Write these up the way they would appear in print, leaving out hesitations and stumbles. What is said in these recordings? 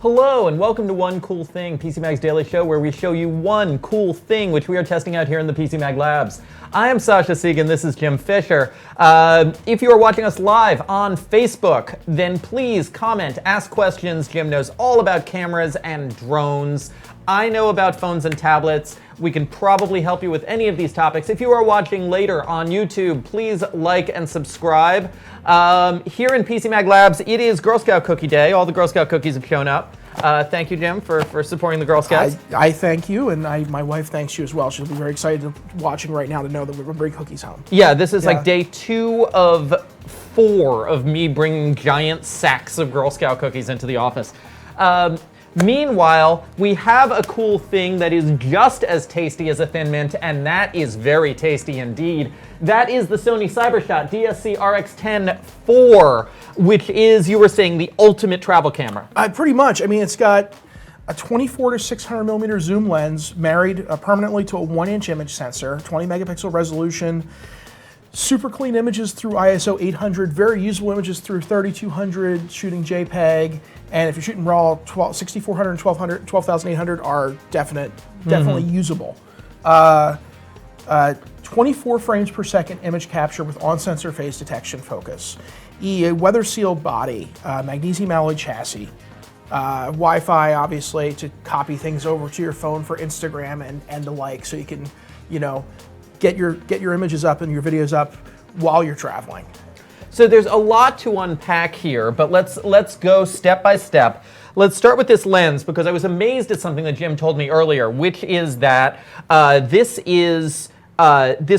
Hello and welcome to One Cool Thing, PC Mag's daily show where we show you one cool thing which we are testing out here in the PC Mag Labs. I am Sasha Segan, this is Jim Fisher. If you are watching us live on Facebook, then please comment, ask questions. Jim knows all about cameras and drones. I know about phones and tablets. We can probably help you with any of these topics. If you are watching later on YouTube, please like and subscribe. Here in PC Mag Labs, it is Girl Scout Cookie Day. All the Girl Scout cookies have shown up. Thank you, Jim, for supporting the Girl Scouts. I thank you, and my wife thanks you as well. She'll be very excited watching right now to know that we're going to bring cookies home. Yeah, this is like day 2 of 4 of me bringing giant sacks of Girl Scout cookies into the office. Meanwhile, we have a cool thing that is just as tasty as a Thin Mint, and that is very tasty indeed. That is the Sony Cyber-shot DSC-RX10 IV, which is, you were saying, the ultimate travel camera. Pretty much. I mean, it's got a 24 to 600 millimeter zoom lens married permanently to a 1-inch image sensor, 20 megapixel resolution, super clean images through ISO 800, very usable images through 3200, shooting JPEG, and if you're shooting RAW, 6400 and 12,800 are definitely usable. 24 frames per second image capture with on-sensor phase detection focus. A weather-sealed body, magnesium alloy chassis, Wi-Fi obviously to copy things over to your phone for Instagram and the like, so you can, get your images up and your videos up while you're traveling. So there's a lot to unpack here, but let's go step by step. Let's start with this lens, because I was amazed at something that Jim told me earlier, which is that this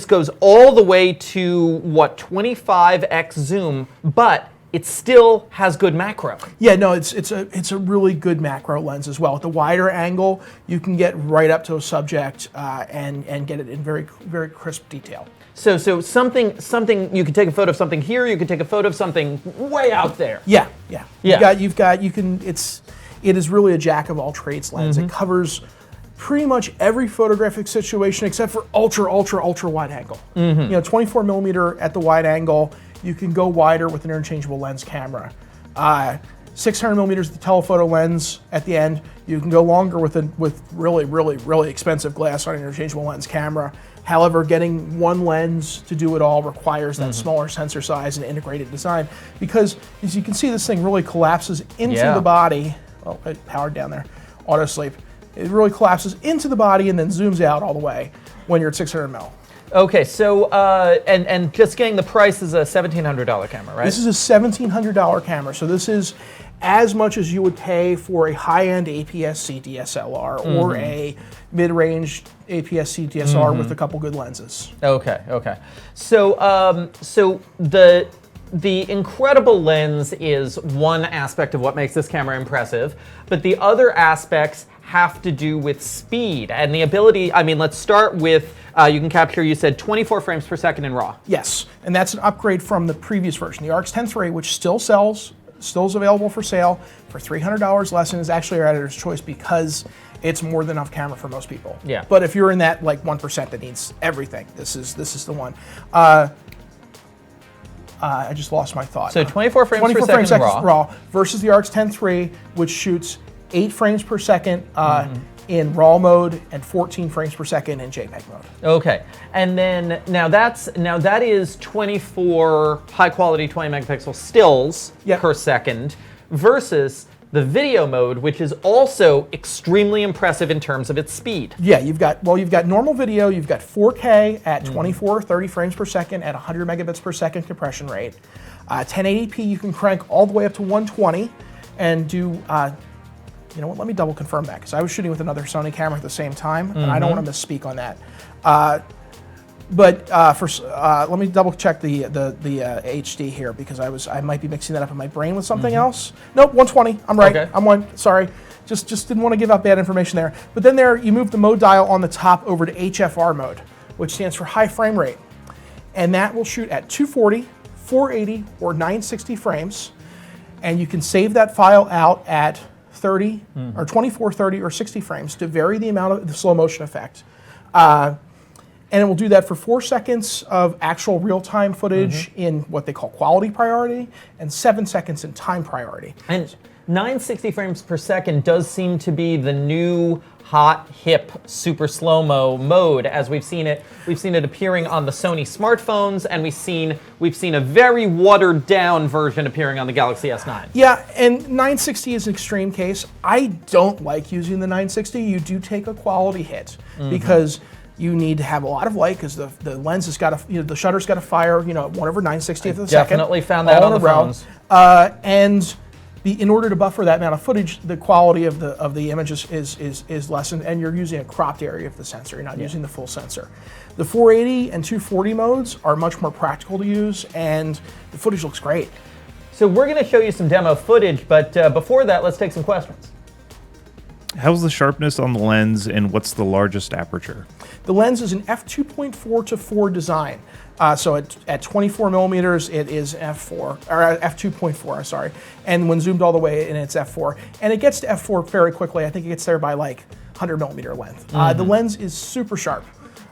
goes all the way to, what, 25x zoom, but it still has good macro. Yeah, no, it's a really good macro lens as well. At the wider angle, you can get right up to a subject and get it in very, very crisp detail. So something you can take a photo of something here, you can take a photo of something way out there. Yeah. It is really a jack of all trades lens. It covers pretty much every photographic situation except for ultra wide angle. 24 millimeter at the wide angle. You can go wider with an interchangeable lens camera. 600 millimeters the telephoto lens at the end. You can go longer with really expensive glass on an interchangeable lens camera. However, getting one lens to do it all requires that smaller sensor size and integrated design, because as you can see, this thing really collapses into the body. Oh, it powered down there, auto sleep. It really collapses into the body and then zooms out all the way when you're at 600 mil. Okay, so and just getting the price is a $1,700 camera, right? This is a $1,700 camera, so this is as much as you would pay for a high-end APS-C DSLR or a mid-range APS-C DSLR with a couple good lenses. Okay. So so the incredible lens is one aspect of what makes this camera impressive, but the other aspects have to do with speed and the ability. I mean, let's start with you can capture, you said 24 frames per second in RAW. Yes, and that's an upgrade from the previous version, the RX10 III, which still sells, still is available for sale for $300 less, and is actually our editor's choice because it's more than enough camera for most people. Yeah. But if you're in that like 1% that needs everything, this is the one. I just lost my thought. So 24 frames per second RAW versus the RX10 III, which shoots 8 frames per second in RAW mode and 14 frames per second in JPEG mode. Okay, and then now that is 24 high quality 20 megapixel stills per second versus the video mode, which is also extremely impressive in terms of its speed. Yeah, you've got normal video, you've got 4K at 24, 30 frames per second at 100 megabits per second compression rate. 1080p you can crank all the way up to 120 and do you know what, let me double confirm that, because I was shooting with another Sony camera at the same time, and I don't want to misspeak on that. Let me double check the HD here, because I might be mixing that up in my brain with something else. Nope, 120. I'm right. Okay. Sorry, just didn't want to give out bad information there. But then you move the mode dial on the top over to HFR mode, which stands for high frame rate, and that will shoot at 240, 480, or 960 frames, and you can save that file out at 30 or 24, 30, or 60 frames to vary the amount of the slow motion effect. And it will do that for 4 seconds of actual real-time footage in what they call quality priority, and 7 seconds in time priority. And 960 frames per second does seem to be the new hot, hip, super slow-mo mode, as we've seen it. We've seen it appearing on the Sony smartphones, and we've seen a very watered-down version appearing on the Galaxy S9. Yeah, and 960 is an extreme case. I don't like using the 960. You do take a quality hit because you need to have a lot of light because the lens has got to, the shutter's got to fire, 1/960th of a second. Definitely found that on the phones. And in order to buffer that amount of footage, the quality of the image is lessened, and you're using a cropped area of the sensor. You're not using the full sensor. The 480 and 240 modes are much more practical to use, and the footage looks great. So we're going to show you some demo footage, but before that, let's take some questions. How's the sharpness on the lens, and what's the largest aperture? The lens is an f2.4 to 4 design. So at 24 millimeters, it is f4, or f2.4, I'm sorry. And when zoomed all the way in, it's f4. And it gets to f4 very quickly. I think it gets there by like 100 millimeter length. The lens is super sharp.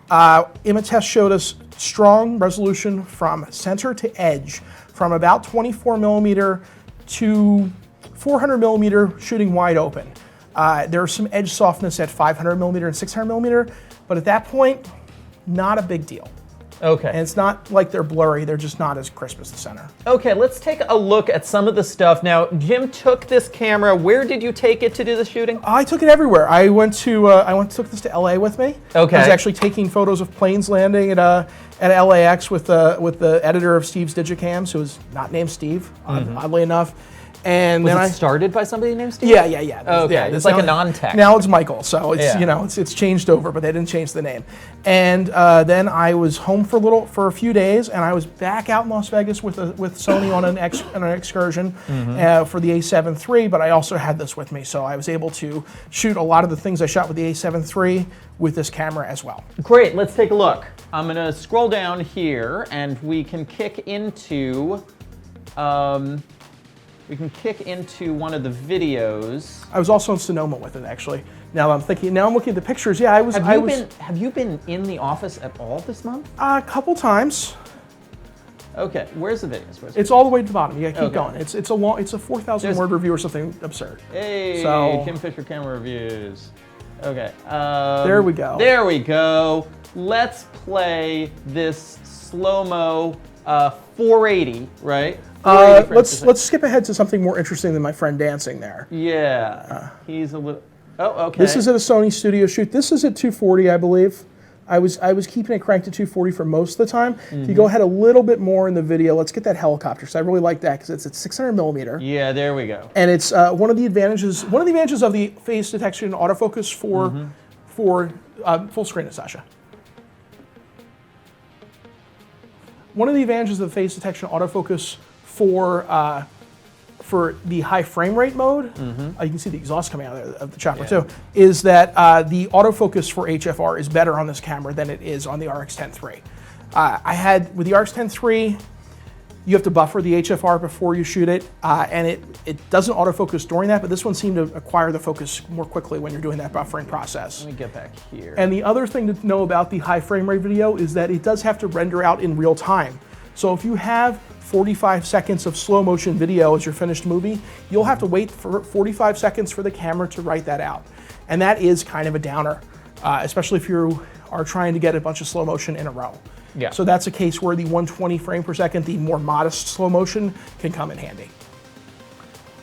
Imatest showed us strong resolution from center to edge, from about 24 millimeter to 400 millimeter shooting wide open. There's some edge softness at 500 millimeter and 600 millimeter, but at that point, not a big deal. Okay. And it's not like they're blurry, they're just not as crisp as the center. Okay, let's take a look at some of the stuff. Now, Jim took this camera. Where did you take it to do the shooting? I took it everywhere. I took this to LA with me. Okay. I was actually taking photos of planes landing at LAX with the editor of Steve's Digicams, who was not named Steve, oddly enough. And Was then it started by somebody named Steve? Yeah. Okay, Yeah, it's like a non-tech. Now it's Michael, so it's Yeah. it's changed over, but they didn't change the name. And then I was home for a few days, and I was back out in Las Vegas with Sony on an excursion for the A7 III. But I also had this with me, so I was able to shoot a lot of the things I shot with the A7 III with this camera as well. Great, let's take a look. I'm gonna scroll down here, and we can kick into. We can kick into one of the videos. I was also in Sonoma with it, actually. Now I'm looking at the pictures. Yeah, Have you been in the office at all this month? A couple times. Okay, where's the videos? It's all the way to the bottom. You gotta keep Okay. going. It's a 4,000 word review or something absurd. Hey, So- Kim Fisher camera reviews. Okay. There we go. There we go. Let's play this slow-mo 480, right? 480 frames per second. Let's skip ahead to something more interesting than my friend dancing there. Yeah, he's a little. Oh, okay. This is at a Sony studio shoot. This is at 240, I believe. I was keeping it cranked to 240 for most of the time. If you go ahead a little bit more in the video, let's get that helicopter. So I really like that because it's at 600 millimeter. Yeah, there we go. And it's one of the advantages of the phase detection and autofocus for full screen, Sasha. One of the advantages of the phase detection autofocus for the high frame rate mode, you can see the exhaust coming out of the chopper too, is that the autofocus for HFR is better on this camera than it is on the RX10 III. With the RX10 III, you have to buffer the HFR before you shoot it, and it doesn't autofocus during that, but this one seemed to acquire the focus more quickly when you're doing that buffering process. Let me get back here. And the other thing to know about the high frame rate video is that it does have to render out in real time. So if you have 45 seconds of slow motion video as your finished movie, you'll have to wait for 45 seconds for the camera to write that out. And that is kind of a downer, especially if you are trying to get a bunch of slow motion in a row. Yeah. So that's a case where the 120 frame per second, the more modest slow motion, can come in handy.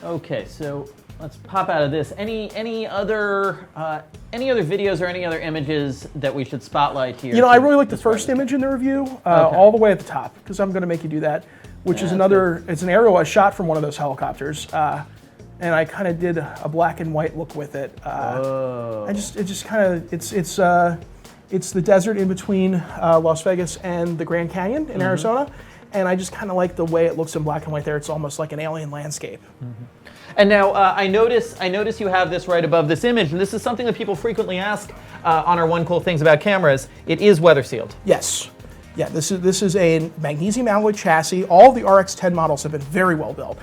Okay, so let's pop out of this. Any other videos or any other images that we should spotlight here? You know, I really like the first image in the review, all the way at the top, because I'm going to make you do that, which is it's an aerial I shot from one of those helicopters, and I kind of did a black and white look with it. It's the desert in between Las Vegas and the Grand Canyon in Arizona, and I just kind of like the way it looks in black and white there. It's almost like an alien landscape. And now I notice you have this right above this image, and this is something that people frequently ask on our One Cool Things About Cameras. It is weather sealed. Yes. Yeah, this is a magnesium alloy chassis. All the RX10 models have been very well built.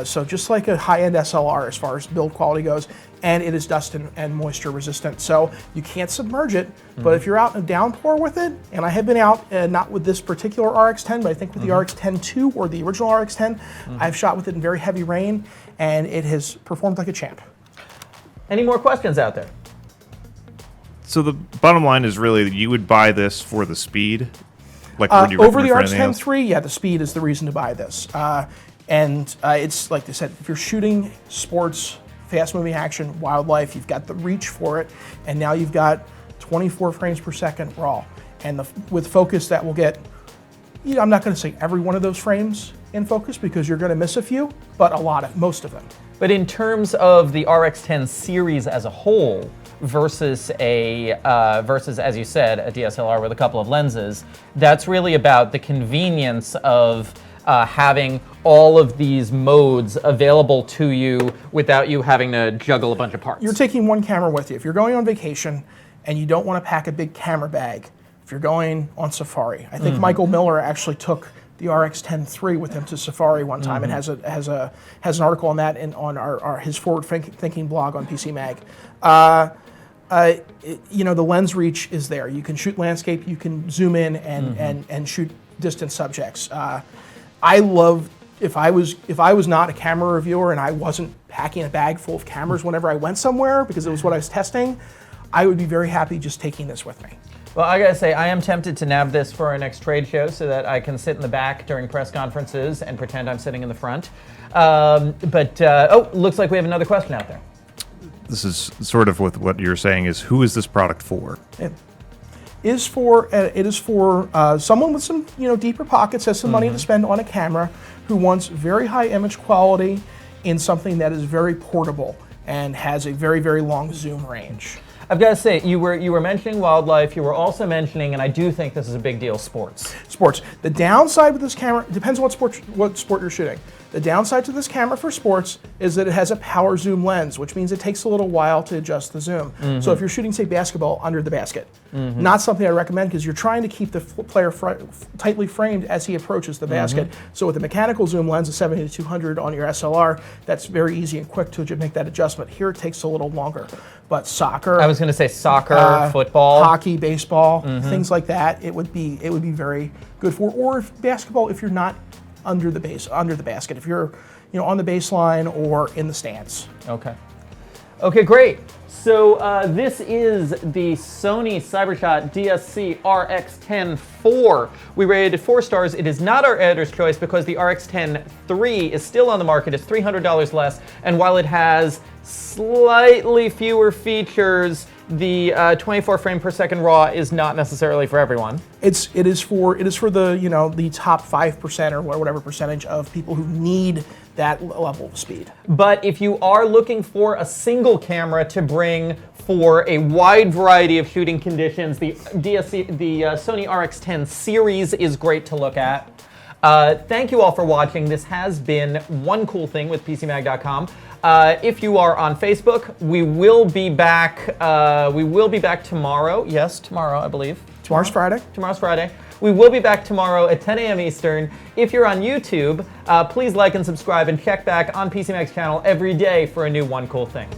So just like a high-end SLR as far as build quality goes, and it is dust and moisture resistant. So you can't submerge it, but if you're out in a downpour with it, and I have been out, not with this particular RX10, but I think with the RX10 II or the original RX10, I've shot with it in very heavy rain, and it has performed like a champ. Any more questions out there? So the bottom line is really that you would buy this for the speed? Like Over the RX10 RX10 III, yeah, the speed is the reason to buy this. It's like they said, if you're shooting sports, fast-moving action, wildlife, you've got the reach for it, and now you've got 24 frames per second raw. And with focus, that will get, I'm not going to say every one of those frames in focus because you're going to miss a few, but most of them. But in terms of the RX10 series as a whole, versus as you said, a DSLR with a couple of lenses, that's really about the convenience of having all of these modes available to you without you having to juggle a bunch of parts. You're taking one camera with you. If you're going on vacation and you don't want to pack a big camera bag, if you're going on safari, I think Michael Miller actually took the RX10 III with him to safari one time, and has an article on that on his forward thinking blog on PC Mag. The lens reach is there. You can shoot landscape, you can zoom in and shoot distant subjects. I love, if I was not a camera reviewer and I wasn't packing a bag full of cameras whenever I went somewhere because it was what I was testing, I would be very happy just taking this with me. Well, I gotta say, I am tempted to nab this for our next trade show so that I can sit in the back during press conferences and pretend I'm sitting in the front. Looks like we have another question out there. This is sort of with what you're saying is, who is this product for? It is for someone with some deeper pockets, has some money to spend on a camera, who wants very high image quality in something that is very portable and has a very, very long zoom range. I've got to say, you were mentioning wildlife. You were also mentioning, and I do think this is a big deal, sports. Sports. The downside with this camera depends on what sport you're shooting. The downside to this camera for sports is that it has a power zoom lens, which means it takes a little while to adjust the zoom. So if you're shooting, say, basketball under the basket, not something I recommend because you're trying to keep the player tightly framed as he approaches the basket. So with the mechanical zoom lens, a 70-200 on your SLR, that's very easy and quick to make that adjustment. Here it takes a little longer. But soccer, I was going to say soccer, football, hockey, baseball, things like that, it would be very good for. Or if basketball, if you're not under the basket, if you're on the baseline or in the stands. Okay, great. So this is the Sony Cyber-shot DSC-RX10 IV. We rated it 4 stars. It is not our editor's choice because the RX10 III is still on the market. It's $300 less, and while it has slightly fewer features, the 24 frame per second RAW is not necessarily for everyone. It is for the the top 5% or whatever percentage of people who need that level of speed. But if you are looking for a single camera to bring for a wide variety of shooting conditions, the Sony RX10 series is great to look at. Thank you all for watching. This has been One Cool Thing with PCMag.com. If you are on Facebook, we will be back. Tomorrow. Yes, tomorrow, I believe. Tomorrow's Friday. Tomorrow's Friday. We will be back tomorrow at 10 a.m. Eastern. If you're on YouTube, please like and subscribe and check back on PCMag's channel every day for a new One Cool Thing.